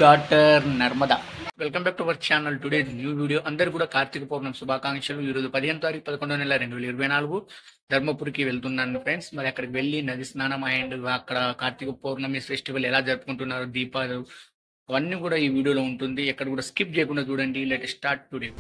Daughter Narmada. Welcome back to our channel. Today new video. అందరు కూడా కార్తీక పౌర్ణమి శుభాకాంక్షలు. ఈరోజు 15 తారీఖు 11 నెల 2024 ధర్మపురికి వెళ్తున్నాను ఫ్రెండ్స్. మరి అక్కడికి వెళ్ళి నది స్నానం అండ్ అక్కడ కార్తీక పౌర్ణమి ఫెస్టివల్ ఎలా జరుపుకుంటున్నారు, దీపాలు అవన్నీ కూడా ఈ వీడియోలో ఉంటుంది. ఎక్కడ కూడా స్కిప్ చేయకుండా చూడండి. Let start today.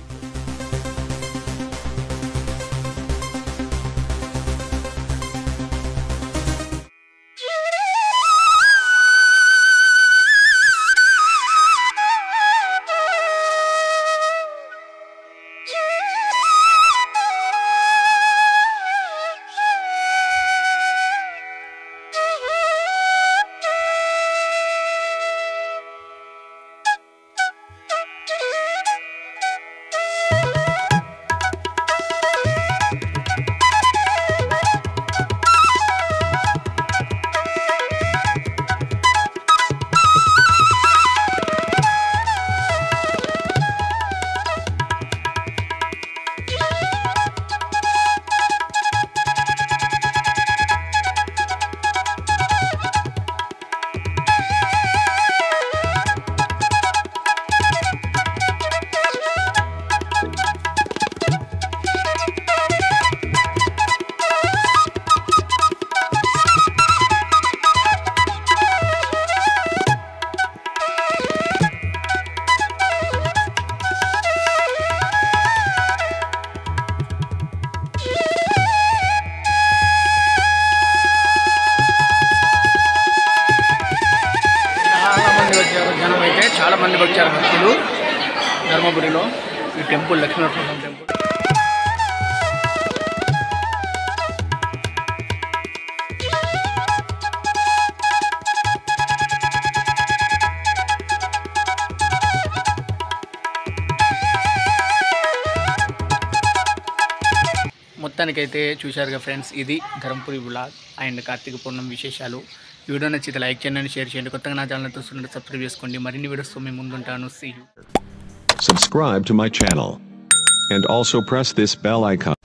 జనం అయితే చాలా మంది వచ్చారు భక్తులు ధర్మపురిలో. ఈ టెంపుల్ లక్ష్మీనరసింహ టెంపుల్. మొత్తానికైతే చూశారుగా ఫ్రెండ్స్, ఇది ధర్మపురి వ్లాగ్ అండ్ కార్తీక పౌర్ణమి విశేషాలు. ఈ వీడియో నచ్చితే లైక్ చేయండి, షేర్ చేయండి. కొత్తగా నా ఛానల్ చూస్తుంటే సబ్స్క్రైబ్ చేసుకోండి. మరిన్ని వీడియోస్తో మేము ముందుంటాను. See you. Subscribe to my channel and also press this bell icon.